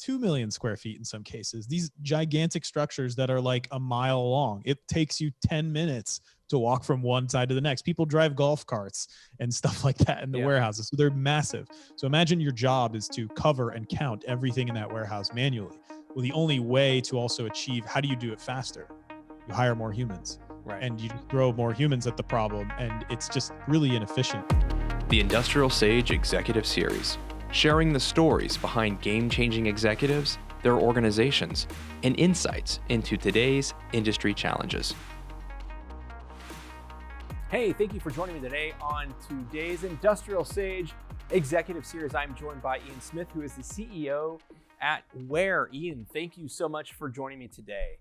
2 million square feet in some cases, these gigantic structures that are like a mile long. It takes you 10 minutes to walk from one side to the next. People drive golf carts and stuff like that in the warehouses. So they're massive. So imagine your job is to cover and count everything in that warehouse manually. Well, the only way to also achieve, how do you do it faster? You hire more humans. Right. And you throw more humans at the problem, and it's just really inefficient. The Industrial Sage Executive Series, sharing the stories behind game-changing executives, their organizations, and insights into today's industry challenges. Hey, thank you for joining me today on today's Industrial Sage Executive Series. I'm joined by Ian Smith, who is the CEO at Ware. Ian, thank you so much for joining me today.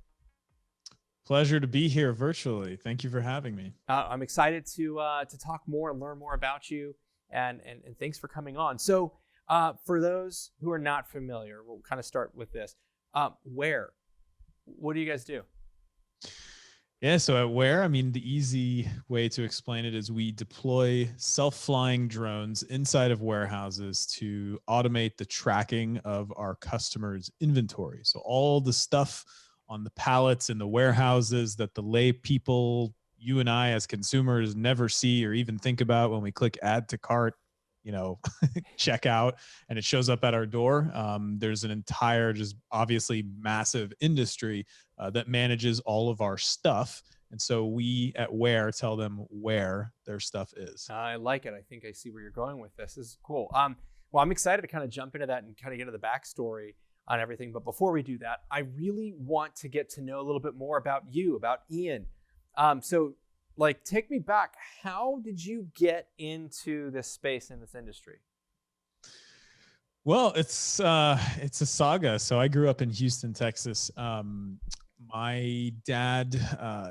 Pleasure to be here virtually. Thank you for having me. I'm excited to talk more and learn more about you, and thanks for coming on. So for those who are not familiar, we'll kind of start with this. Ware, what do you guys do? Yeah, so at Ware, I mean, the easy way to explain it is we deploy self-flying drones inside of warehouses to automate the tracking of our customers' inventory. So all the stuff on the pallets in the warehouses that the lay people, you and I as consumers, never see or even think about when we click add to cart, check out, and it shows up at our door. There's an entire, just obviously massive industry that manages all of our stuff. And so we at Ware tell them where their stuff is. I like it. I think I see where you're going with this. This is cool. Well, I'm excited to kind of jump into that and kind of get into the backstory on everything. But before we do that, I really want to get to know a little bit more about you, about Ian. So take me back. How did you get into this space in this industry? Well, it's a saga. So I grew up in Houston, Texas. My dad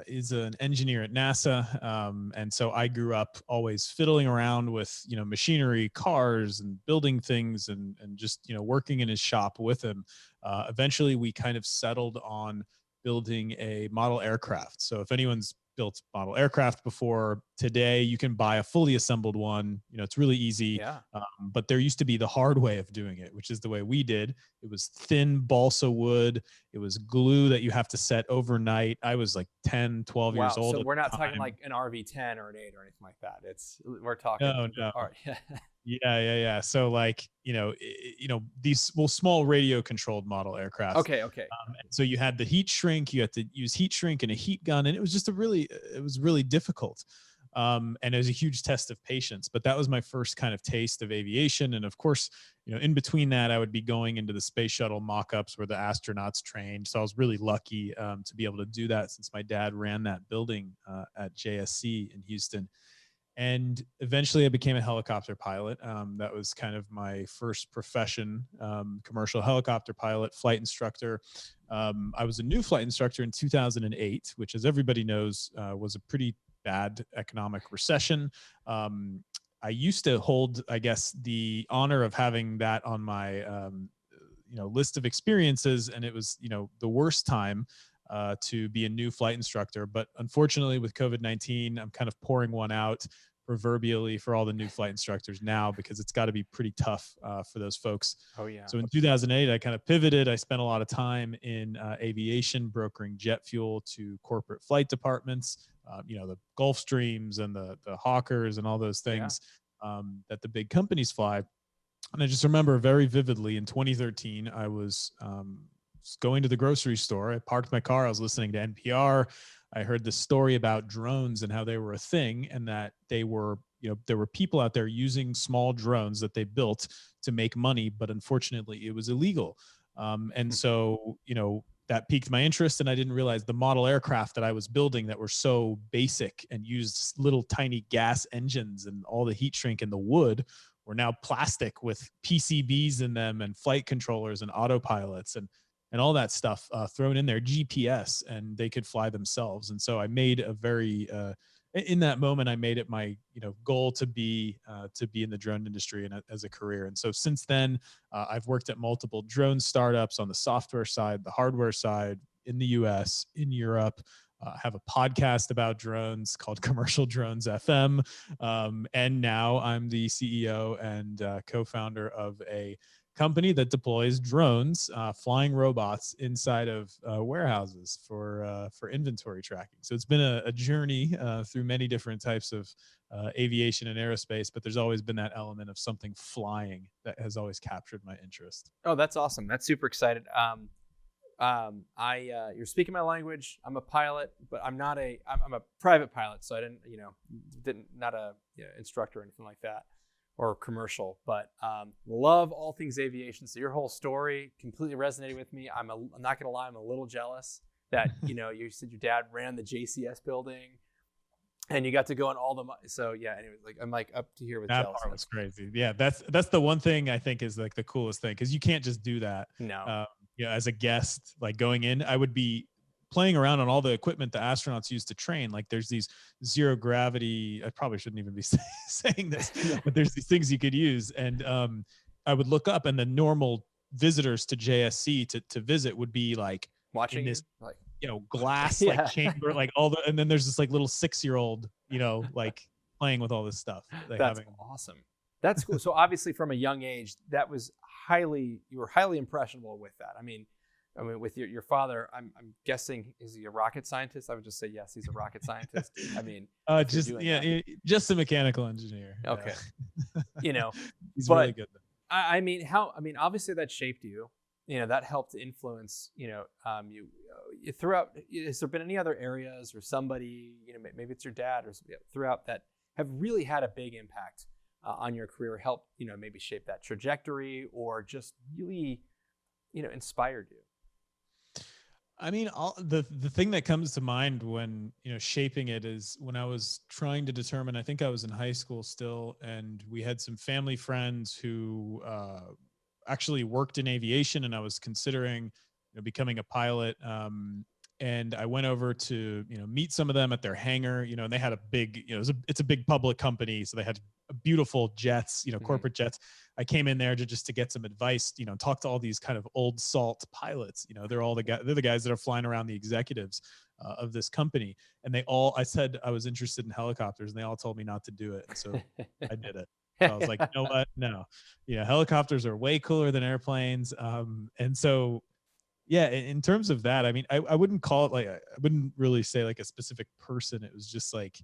is an engineer at NASA. And so I grew up always fiddling around with, machinery, cars, and building things and just, working in his shop with him. Eventually, we kind of settled on building a model aircraft. So if anyone's built model aircraft before, today you can buy a fully assembled one. It's really easy. Yeah. But there used to be the hard way of doing it, which is the way we did. It was thin balsa wood. It was glue that you have to set overnight. I was like 10, 12 years old. So we're not talking like an RV10 or an 8 or anything like that. We're talking. No. All right. Yeah. So these small radio controlled model aircraft. Okay. So you had the heat shrink, you had to use heat shrink and a heat gun. And it was just it was really difficult. And it was a huge test of patience, but that was my first kind of taste of aviation. And of course, in between that, I would be going into the space shuttle mock-ups where the astronauts trained. So I was really lucky to be able to do that since my dad ran that building at JSC in Houston. And eventually I became a helicopter pilot. That was kind of my first profession, commercial helicopter pilot, flight instructor. I was a new flight instructor in 2008, which, as everybody knows, was a pretty bad economic recession. I used to hold, I guess, the honor of having that on my list of experiences. And it was, the worst time to be a new flight instructor. But unfortunately, with COVID-19, I'm kind of pouring one out proverbially for all the new flight instructors now, because it's got to be pretty tough for those folks. Oh, yeah. So in 2008, I kind of pivoted. I spent a lot of time in aviation, brokering jet fuel to corporate flight departments, the Gulfstreams and the Hawkers and all those things that the big companies fly. And I just remember very vividly in 2013, I was going to the grocery store. I parked my car. I was listening to NPR. I heard this story about drones and how they were a thing, and that they were, there were people out there using small drones that they built to make money, but unfortunately it was illegal. And so, that piqued my interest, and I didn't realize the model aircraft that I was building that were so basic and used little tiny gas engines, and all the heat shrink in the wood were now plastic with PCBs in them and flight controllers and autopilots and all that stuff thrown in there, GPS, and they could fly themselves. And so I made in that moment, I made it my, goal to be in the drone industry and as a career. And so since then, I've worked at multiple drone startups on the software side, the hardware side, in the US, in Europe. Have a podcast about drones called Commercial Drones FM. And now I'm the CEO and co-founder of a company that deploys drones, flying robots inside of warehouses for inventory tracking. So it's been a journey through many different types of aviation and aerospace, but there's always been that element of something flying that has always captured my interest. Oh, that's awesome. That's super excited. You're speaking my language. I'm a pilot, but I'm a private pilot. So I not a instructor or anything like that, or commercial, but love all things aviation. So your whole story completely resonated with me. I'm not going to lie. I'm a little jealous that, you said your dad ran the JCS building and you got to go on all the, so yeah, anyways, like I'm like up to here with that part was crazy. Yeah. That's the one thing I think is like the coolest thing. Cause you can't just do that. No. As a guest, like going in, I would be playing around on all the equipment the astronauts use to train. Like there's these zero gravity, I probably shouldn't even be saying this, but there's these things you could use. And I would look up and the normal visitors to JSC to visit would be like watching this, like, glass like chamber, like and then there's this like little 6-year-old, like playing with all this stuff. That's awesome. That's cool. So obviously from a young age, you were highly impressionable with that. I mean, with your father, I'm guessing, is he a rocket scientist? I would just say yes, he's a rocket scientist. I mean, just a mechanical engineer. Okay, he's really good. I mean, obviously that shaped you. That helped to influence. You throughout. Has there been any other areas or somebody? Maybe it's your dad or throughout that have really had a big impact on your career, help maybe shape that trajectory, or just really inspired you? I mean, the thing that comes to mind when shaping it is when I was trying to determine, I think I was in high school still, and we had some family friends who actually worked in aviation, and I was considering becoming a pilot. And I went over to meet some of them at their hangar, and they had a big, it's a big public company, so they had beautiful jets, corporate jets. I came in there to get some advice, talk to all these kind of old salt pilots. They're the guys that are flying around the executives of this company. And I said I was interested in helicopters, and they all told me not to do it. And so I did it. So I was like, you know what? No, helicopters are way cooler than airplanes. And so, yeah, in terms of that, I mean, I wouldn't call it like, I wouldn't really say like a specific person. It was just like,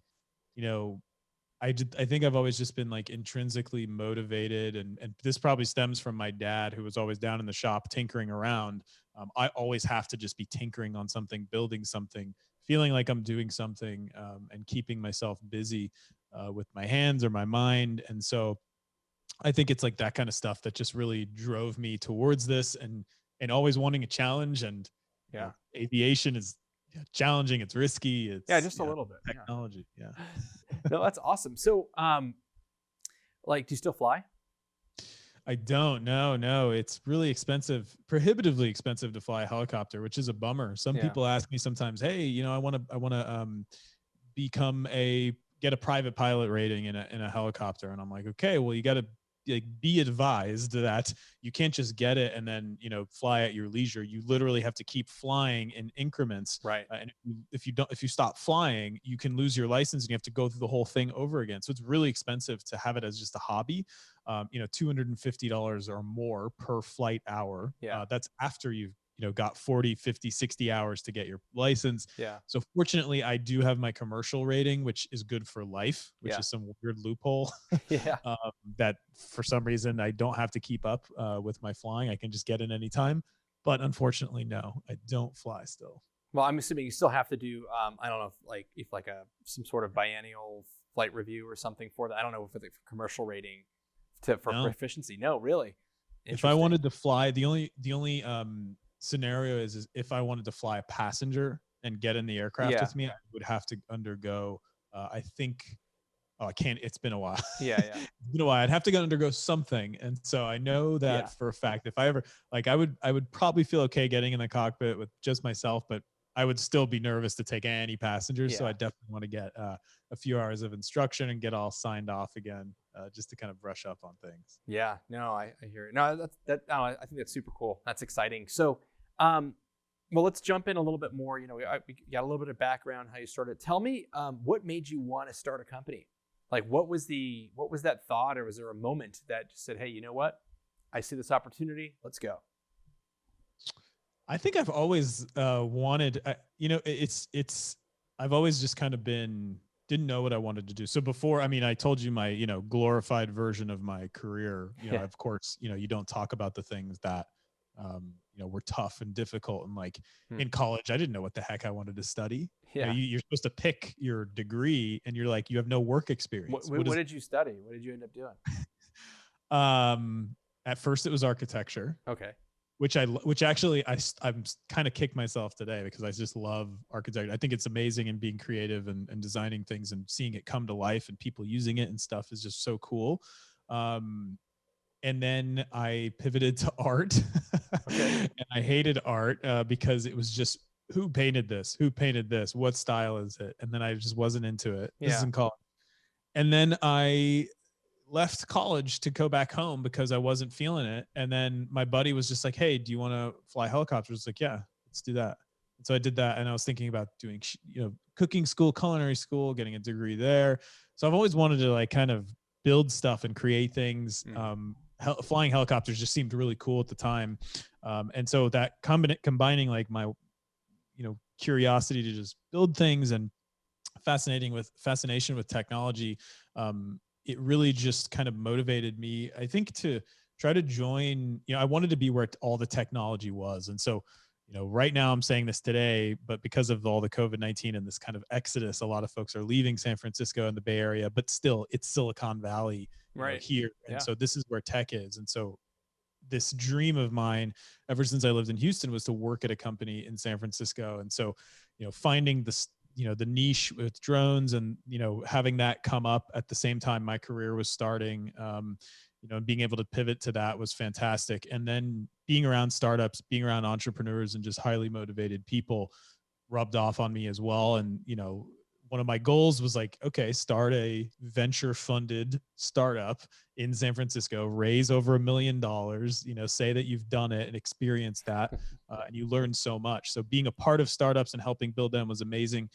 I think I've always just been like intrinsically motivated, and this probably stems from my dad, who was always down in the shop tinkering around. I always have to just be tinkering on something, building something, feeling like I'm doing something, and keeping myself busy with my hands or my mind. And so I think it's like that kind of stuff that just really drove me towards this, and always wanting a challenge. And aviation is challenging, it's risky, it's just a little bit technology. No, that's awesome. So do you still fly? I don't. No, it's really expensive, prohibitively expensive to fly a helicopter, which is a bummer. Some people ask me sometimes, hey, I want to get a private pilot rating in a helicopter, and I'm like, okay, well, you got to be advised that you can't just get it and then fly at your leisure. You literally have to keep flying in increments, right? And if you stop flying, you can lose your license and you have to go through the whole thing over again. So it's really expensive to have it as just a hobby. $250 or more per flight hour. That's after you've got 40, 50, 60 hours to get your license. So fortunately, I do have my commercial rating, which is good for life, which is some weird loophole. That for some reason I don't have to keep up with my flying. I can just get in anytime. But unfortunately, no, I don't fly still. Well, I'm assuming you still have to do, I don't know if some sort of biennial flight review or something for that. I don't know if it's a commercial rating for proficiency. No, really. If I wanted to fly, the only scenario is if I wanted to fly a passenger and get in the aircraft with me, I would have to undergo, I can't, it's been a while. It's been a while. I'd have to undergo something. And so I know that for a fact, if I ever, I would probably feel okay getting in the cockpit with just myself, but I would still be nervous to take any passengers. So I definitely want to get a few hours of instruction and get all signed off again, just to kind of brush up on things. Yeah, no, I hear it. No, I think that's super cool. That's exciting. So, well, let's jump in a little bit more. We got a little bit of background, how you started. Tell me, what made you want to start a company? Like, what was that thought, or was there a moment that just said, hey, you know what? I see this opportunity. Let's go. I think I've always wanted, I've always just kind of didn't know what I wanted to do. So before, I mean, I told you my, glorified version of my career, of course, you don't talk about the things that, were tough and difficult. And like in college, I didn't know what the heck I wanted to study. Yeah. You're supposed to pick your degree and you're like, you have no work experience. What did you study? What did you end up doing? At first it was architecture. Okay. Which actually I'm kind of kicked myself today because I just love architecture. I think it's amazing, and being creative and designing things and seeing it come to life and people using it and stuff is just so cool. And then I pivoted to art. Okay. And I hated art because it was just, who painted this? Who painted this? What style is it? And then I just wasn't into it. This is in college. And then I left college to go back home because I wasn't feeling it. And then my buddy was just like, hey, do you want to fly helicopters? I was like, yeah, let's do that. And so I did that. And I was thinking about doing, cooking school, culinary school, getting a degree there. So I've always wanted to like kind of build stuff and create things. Flying helicopters just seemed really cool at the time. And so that combining like my, curiosity to just build things and fascination with technology, it really just kind of motivated me, I think, to try to join, I wanted to be where all the technology was. And so, right now I'm saying this today, but because of all the COVID-19 and this kind of exodus, a lot of folks are leaving San Francisco and the Bay Area, but still it's Silicon Valley here. And so this is where tech is. And so this dream of mine, ever since I lived in Houston, was to work at a company in San Francisco. And so, finding this, the niche with drones and, having that come up at the same time my career was starting, and being able to pivot to that was fantastic. And then being around startups, being around entrepreneurs and just highly motivated people rubbed off on me as well. And, one of my goals was like, okay, start a venture funded startup in San Francisco, raise over $1 million, say that you've done it and experienced that. And you learn so much. So being a part of startups and helping build them was amazing.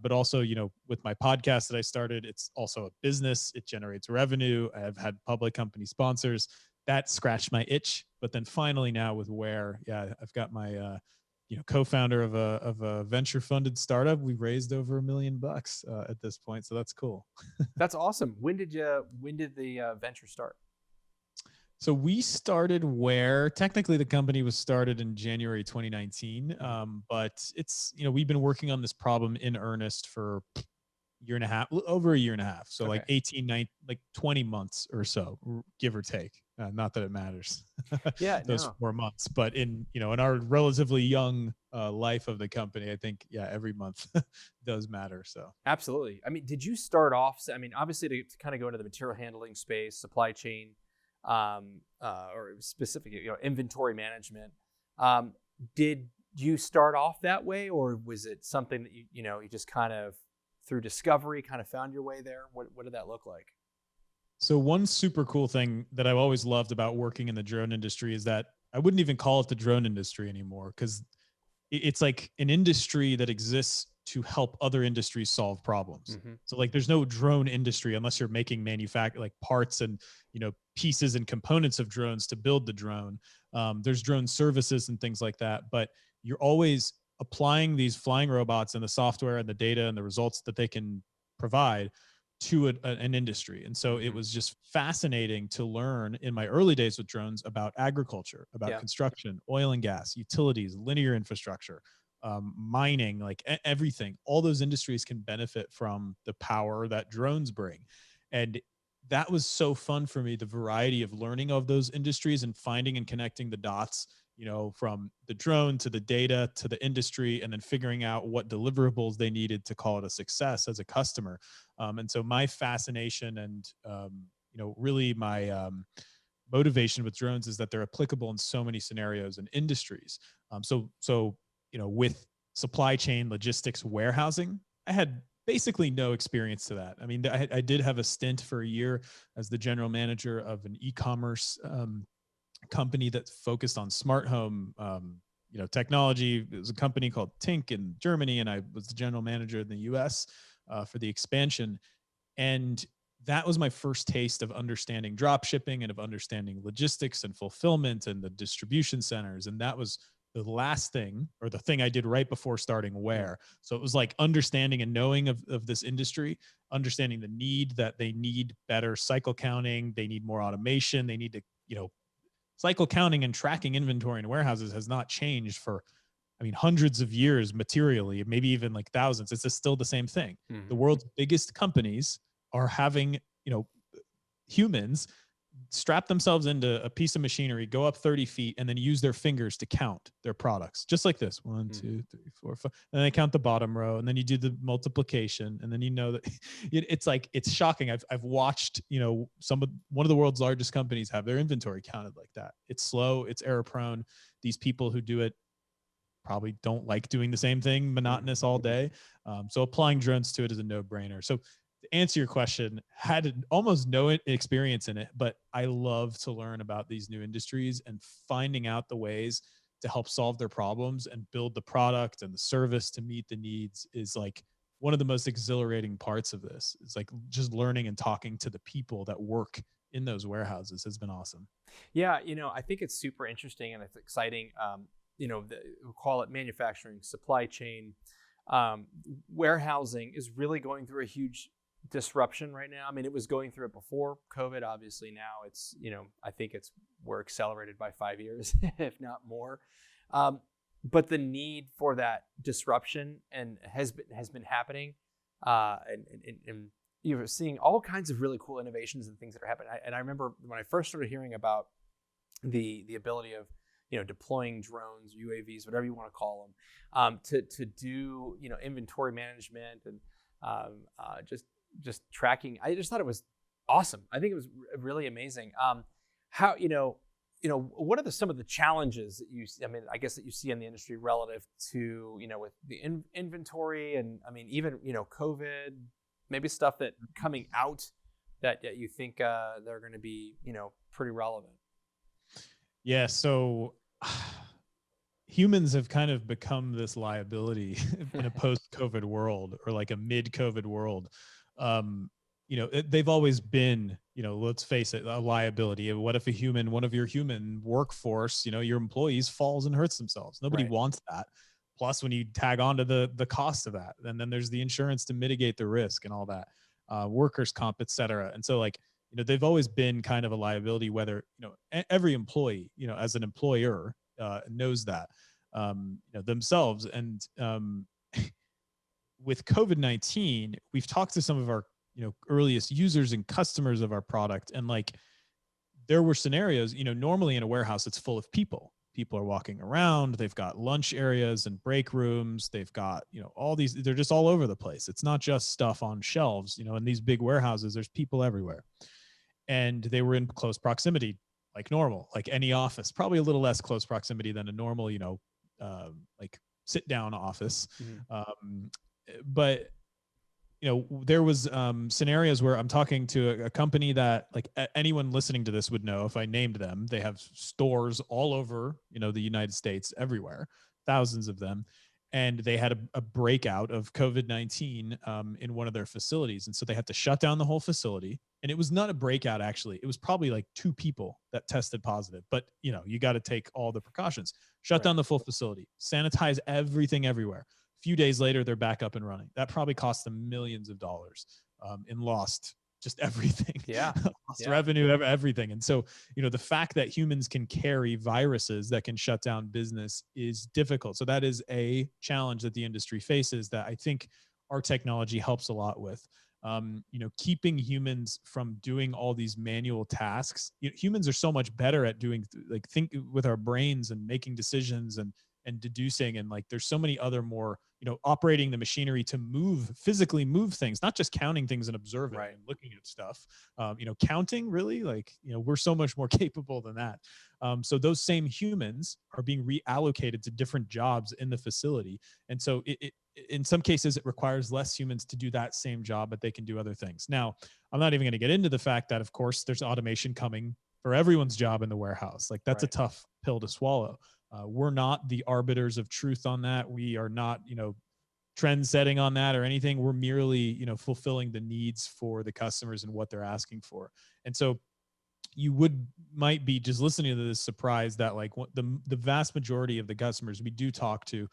But also, with my podcast that I started, it's also a business. It generates revenue. I've had public company sponsors that scratched my itch. But then finally now with Ware, I've got my, co-founder of a venture funded startup. We've raised over $1 million at this point. So that's cool. That's awesome. When did the venture start? So we started Ware. Technically the company was started in January 2019. But it's, we've been working on this problem in earnest for over a year and a half. So like 20 months or so, give or take. Not that it matters. Those 4 months, but in our relatively young life of the company, I think every month does matter. So absolutely. I mean, did you start off? I mean, obviously to kind of go into the material handling space, supply chain, or specific, inventory management. Did you start off that way, or was it something that you just kind of through discovery kind of found your way there? What did that look like? So one super cool thing that I've always loved about working in the drone industry is that I wouldn't even call it the drone industry anymore, because it's like an industry that exists to help other industries solve problems. So like there's no drone industry unless you're making like parts and, pieces and components of drones to build the drone. There's drone services and things like that, but you're always applying these flying robots and the software and the data and the results that they can provide to an industry. And so it was just fascinating to learn in my early days with drones about agriculture, about construction, oil and gas, utilities, linear infrastructure, mining, like everything. All those industries can benefit from the power that drones bring. And that was so fun for me, the variety of learning of those industries and finding and connecting the dots, from the drone to the data to the industry, and then figuring out what deliverables they needed to call it a success as a customer. And so my fascination and, really my motivation with drones is that they're applicable in so many scenarios and industries. So with supply chain, logistics, warehousing, I had basically no experience to that. I mean, I did have a stint for a year as the general manager of an e-commerce company that focused on smart home, technology. It was a company called Tink in Germany, and I was the general manager in the US for the expansion. And that was my first taste of understanding drop shipping and of understanding logistics and fulfillment and the distribution centers. And that was the last thing, or the thing I did right before starting Ware. So it was like understanding and knowing of this industry, understanding the need that they need better cycle counting. They need more automation. They need to, cycle counting and tracking inventory in warehouses has not changed for, hundreds of years materially, maybe even like thousands. It's just still the same thing. Mm-hmm. The world's biggest companies are having, humans strap themselves into a piece of machinery, go up 30 feet, and then use their fingers to count their products, just like this: 1, 2, 3, 4, 5. And then they count the bottom row, and then you do the multiplication, and then that it's like, it's shocking. I've watched, one of the world's largest companies have their inventory counted like that. It's slow, it's error prone. These people who do it probably don't like doing the same thing monotonous all day. So applying drones to it is a no-brainer. So to answer your question, had almost no experience in it, but I love to learn about these new industries, and finding out the ways to help solve their problems and build the product and the service to meet the needs is like one of the most exhilarating parts of this. It's like just learning and talking to the people that work in those warehouses has been awesome. Yeah, I think it's super interesting and it's exciting. We call it manufacturing supply chain. Warehousing is really going through a huge disruption right now. It was going through it before COVID. Obviously now it's, I think we're accelerated by 5 years, if not more. But the need for that disruption has been happening. And you're seeing all kinds of really cool innovations and things that are happening. And I remember when I first started hearing about the ability of, deploying drones, UAVs, whatever you want to call them, to do, inventory management and just tracking. I just thought it was awesome. I think it was really amazing. How, what are some of the challenges that I guess that you see in the industry relative to, with the inventory and, even, COVID, maybe stuff that coming out that you think they're going to be, pretty relevant? Yeah. So humans have kind of become this liability in a post-COVID world, or like a mid-COVID world. They've always been, let's face it, a liability. What if one of your human workforce, your employees falls and hurts themselves? Nobody wants that. Plus, when you tag on to the cost of that, and then there's the insurance to mitigate the risk and all that, workers' comp, et cetera. And so like, they've always been kind of a liability, whether, every employee, as an employer, knows that, themselves. And with COVID-19, we've talked to some of our, earliest users and customers of our product. And like, there were scenarios, normally in a warehouse, it's full of people. People are walking around. They've got lunch areas and break rooms. They've got, all these, they're just all over the place. It's not just stuff on shelves, in these big warehouses, there's people everywhere. And they were in close proximity, like normal, like any office, probably a little less close proximity than a normal, like sit down office. Mm-hmm. But there was scenarios where I'm talking to a company that, like, anyone listening to this would know if I named them. They have stores all over, the United States, everywhere, thousands of them. And they had a breakout of COVID-19 in one of their facilities. And so they had to shut down the whole facility. And it was not a breakout, actually. It was probably like 2 people that tested positive. But, you got to take all the precautions. Shut down the full facility, sanitize everything everywhere. A few days later, they're back up and running. That probably cost them millions of dollars in lost just everything. Lost revenue, everything. And so, the fact that humans can carry viruses that can shut down business is difficult. So that is a challenge that the industry faces that I think our technology helps a lot with. Keeping humans from doing all these manual tasks. Humans are so much better at doing, like, think with our brains and making decisions and deducing, and like there's so many other more, operating the machinery to physically move things, not just counting things and observing and looking at stuff. Counting, really, like, we're so much more capable than that. So those same humans are being reallocated to different jobs in the facility. And so it in some cases, it requires less humans to do that same job, but they can do other things. Now, I'm not even going to get into the fact that, of course, there's automation coming for everyone's job in the warehouse. Like, that's a tough pill to swallow. We're not the arbiters of truth on that. We are not, trend setting on that or anything. We're merely, fulfilling the needs for the customers and what they're asking for. And so you might be just listening to this surprised that like the vast majority of the customers we do talk to,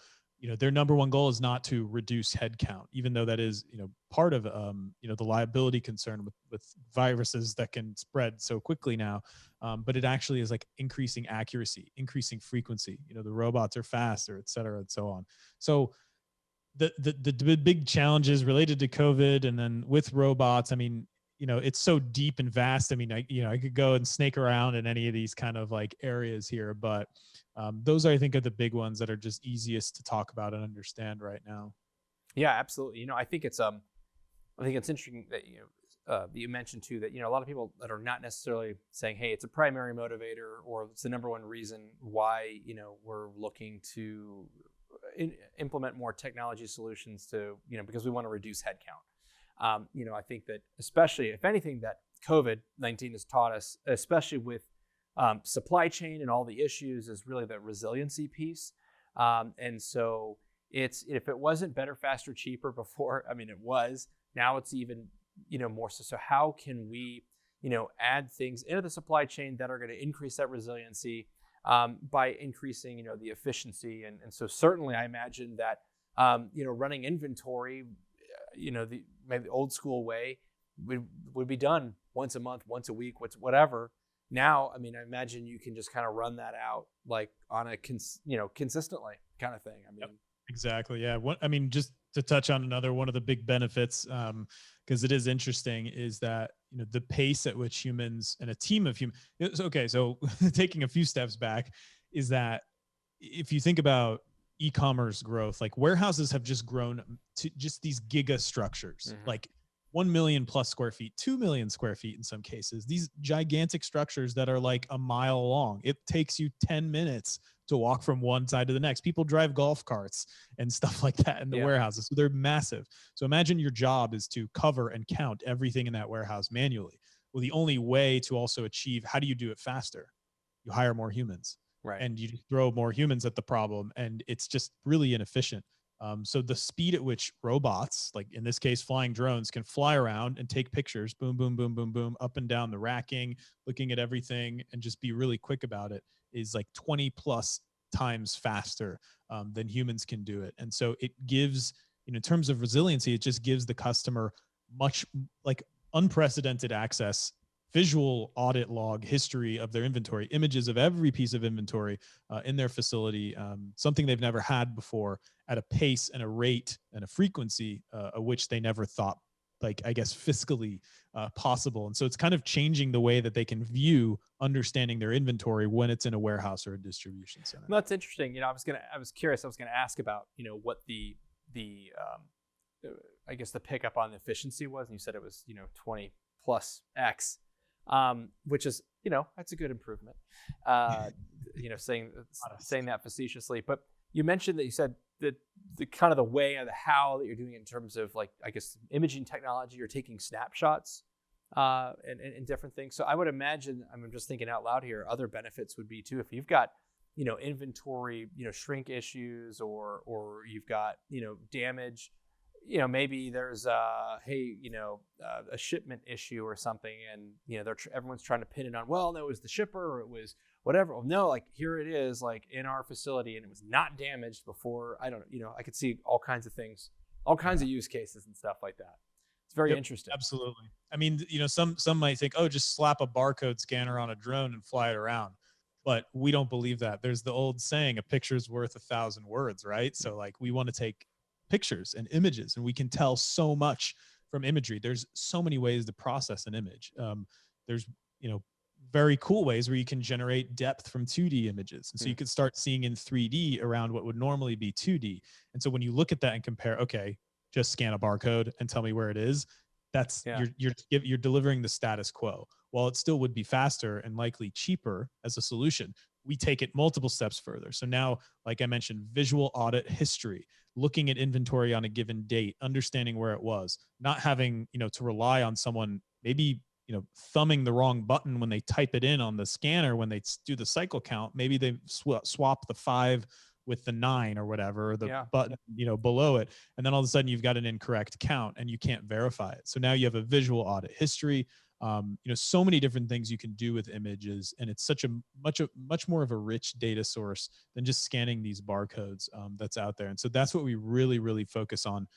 their number one goal is not to reduce headcount, even though that is, part of, the liability concern with viruses that can spread so quickly now. But it actually is like increasing accuracy, increasing frequency. The robots are faster, et cetera, and so on. So the big challenges related to COVID and then with robots, I mean, it's so deep and vast. I mean, I could go and snake around in any of these kind of like areas here, but those I think are the big ones that are just easiest to talk about and understand right now. Yeah, absolutely. I think it's interesting that you mentioned too that a lot of people that are not necessarily saying, hey, it's a primary motivator or it's the number one reason why we're looking to implement more technology solutions to because we want to reduce headcount. I think that especially, if anything, that COVID-19 has taught us, especially with supply chain and all the issues, is really the resiliency piece. And so if it wasn't better, faster, cheaper before, I mean, it was. Now it's even more so. So how can we add things into the supply chain that are going to increase that resiliency by increasing the efficiency? And so certainly I imagine that running inventory, maybe the old school way would be done once a month, once a week, whatever. Now, I mean, I imagine you can just kind of run that out like on a consistently kind of thing. I mean, yep, exactly. Yeah. Just to touch on one of the big benefits, because it is interesting, is that the pace at which humans and a team of humans. Okay, so taking a few steps back, is that if you think about e-commerce growth, like warehouses have just grown to just these giga structures, like 1 million plus square feet, 2 million square feet in some cases, these gigantic structures that are like a mile long. It takes you 10 minutes to walk from one side to the next. People drive golf carts and stuff like that in the warehouses. So they're massive. So imagine your job is to cover and count everything in that warehouse manually. Well, the only way to also achieve, how do you do it faster? You hire more humans. Right. And you throw more humans at the problem, and it's just really inefficient. So the speed at which robots, like in this case, flying drones, can fly around and take pictures, boom, boom, boom, boom, boom, up and down the racking, looking at everything, and just be really quick about it, is like 20 plus times faster than humans can do it. And so it gives, in terms of resiliency, it just gives the customer much like unprecedented access, visual audit log history of their inventory, images of every piece of inventory in their facility, something they've never had before, at a pace and a rate and a frequency of which they never thought, like, I guess, fiscally possible. And so it's kind of changing the way that they can view understanding their inventory when it's in a warehouse or a distribution center. That's interesting. I was curious. I was going to ask about, what the I guess the pickup on the efficiency was, and you said it was, 20 plus X. Which is, that's a good improvement, saying that facetiously. But you mentioned that you said that the kind of the way or the how that you're doing it in terms of, like, I guess, imaging technology, you're taking snapshots and different things. So I would imagine, I'm just thinking out loud here, other benefits would be too, if you've got, inventory, shrink issues, or you've got, damage. Maybe there's a shipment issue or something, and everyone's trying to pin it on, well, no, it was the shipper or it was whatever. Well, no, like, here it is, like, in our facility, and it was not damaged before. I don't know, I could see all kinds of things, all kinds of use cases and stuff like that. It's very interesting. Absolutely. I mean, some might think, oh, just slap a barcode scanner on a drone and fly it around. But we don't believe that. There's the old saying, a picture's worth 1,000 words, right? So, like, we want to take pictures and images, and we can tell so much from imagery. There's so many ways to process an image. There's very cool ways where you can generate depth from 2D images, and so you could start seeing in 3D around what would normally be 2D. And so when you look at that and compare, okay, just scan a barcode and tell me where it is, that's you're delivering the status quo. While it still would be faster and likely cheaper as a solution, we take it multiple steps further. So now, like I mentioned, visual audit history, looking at inventory on a given date, understanding where it was, not having, to rely on someone maybe, thumbing the wrong button when they type it in on the scanner, when they do the cycle count. Maybe they swap the 5 with the 9 or whatever, or the Yeah. button, below it. And then all of a sudden you've got an incorrect count and you can't verify it. So now you have a visual audit history. So many different things you can do with images, and it's such a much more of a rich data source than just scanning these barcodes that's out there. And so that's what we really, really focus on.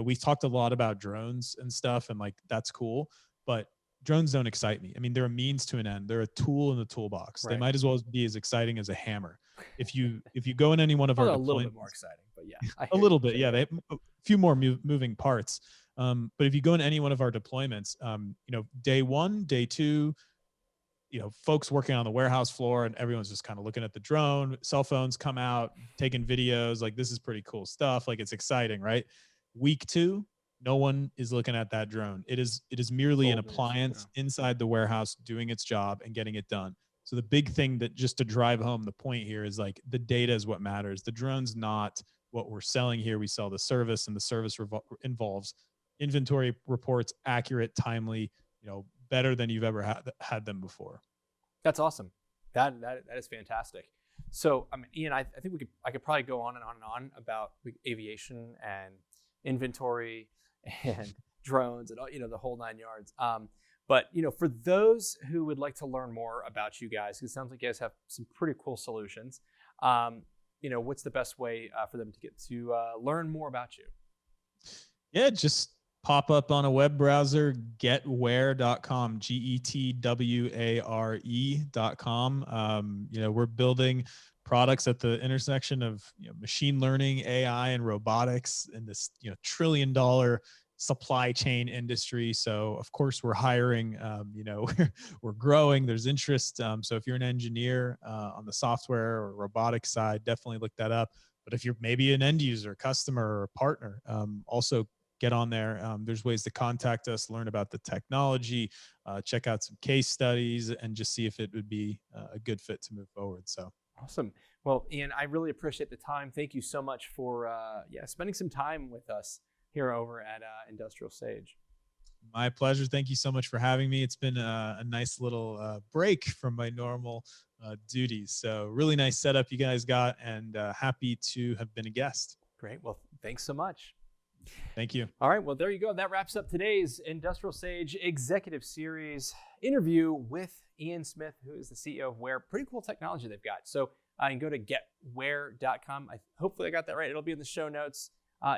We've talked a lot about drones and stuff, and like, that's cool, but drones don't excite me. I mean, they're a means to an end. They're a tool in the toolbox. Right. They might as well be as exciting as a hammer. If you go in any one of our a little bit deployments, more exciting, but yeah, a little bit, yeah, they have a few more moving parts. But if you go in any one of our deployments, day 1, day 2, folks working on the warehouse floor, and everyone's just kind of looking at the drone. Cell phones come out, taking videos. Like, this is pretty cool stuff. Like, it's exciting, right? Week 2, no one is looking at that drone. It is merely an appliance inside the warehouse doing its job and getting it done. So the big thing, that just to drive home the point here, is like, the data is what matters. The drone's not what we're selling here. We sell the service, and the service involves inventory reports, accurate, timely, better than you've ever had them before. That's awesome. That is fantastic. So, I mean, Ian, I think I could probably go on and on and on about aviation and inventory and drones and the whole 9 yards. But for those who would like to learn more about you guys, because it sounds like you guys have some pretty cool solutions. What's the best way for them to get to learn more about you? Yeah, just pop up on a web browser, getware.com, GETWARE.com. We're building products at the intersection of machine learning, AI, and robotics in this $1 trillion supply chain industry. So of course we're hiring, we're growing, there's interest. So if you're an engineer on the software or robotics side, definitely look that up. But if you're maybe an end user, customer, or partner, also get on there. There's ways to contact us, learn about the technology, check out some case studies, and just see if it would be a good fit to move forward. So awesome. Well, Ian, I really appreciate the time. Thank you so much for spending some time with us here over at IndustrialSage. My pleasure. Thank you so much for having me. It's been a nice little break from my normal duties. So really nice setup you guys got, and happy to have been a guest. Great. Well, thanks so much. Thank you. All right. Well, there you go. That wraps up today's IndustrialSage Executive Series interview with Ian Smith, who is the CEO of Ware. Pretty cool technology they've got. So you can go to getware.com. Hopefully I got that right. It'll be in the show notes.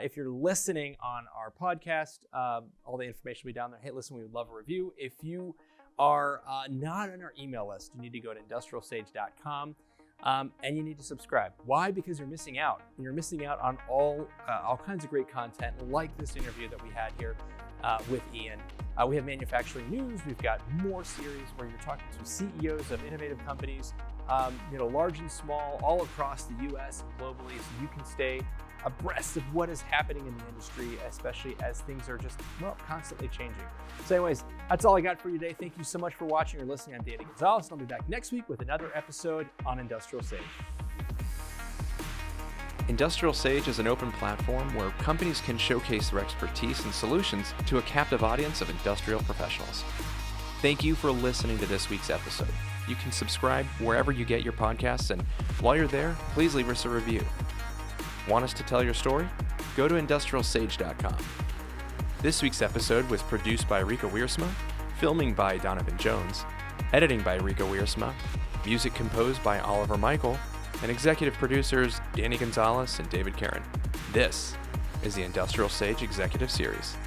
If you're listening on our podcast, all the information will be down there. Hey, listen, we would love a review. If you are not on our email list, you need to go to industrialsage.com. And you need to subscribe. Why? Because you're missing out. You're missing out on all kinds of great content like this interview that we had here with Ian. We have manufacturing news. We've got more series where you're talking to CEOs of innovative companies, large and small, all across the U.S. and globally, so you can stay abreast of what is happening in the industry, especially as things are just, constantly changing. So anyways, that's all I got for you today. Thank you so much for watching or listening. I'm Danny Gonzalez, and I'll be back next week with another episode on IndustrialSage. IndustrialSage is an open platform where companies can showcase their expertise and solutions to a captive audience of industrial professionals. Thank you for listening to this week's episode. You can subscribe wherever you get your podcasts, and while you're there, please leave us a review. Want us to tell your story? Go to IndustrialSage.com. This week's episode was produced by Rika Wiersma, filming by Donovan Jones, editing by Rika Wiersma, music composed by Oliver Michael, and executive producers Danny Gonzalez and David Karen. This is the IndustrialSage Executive Series.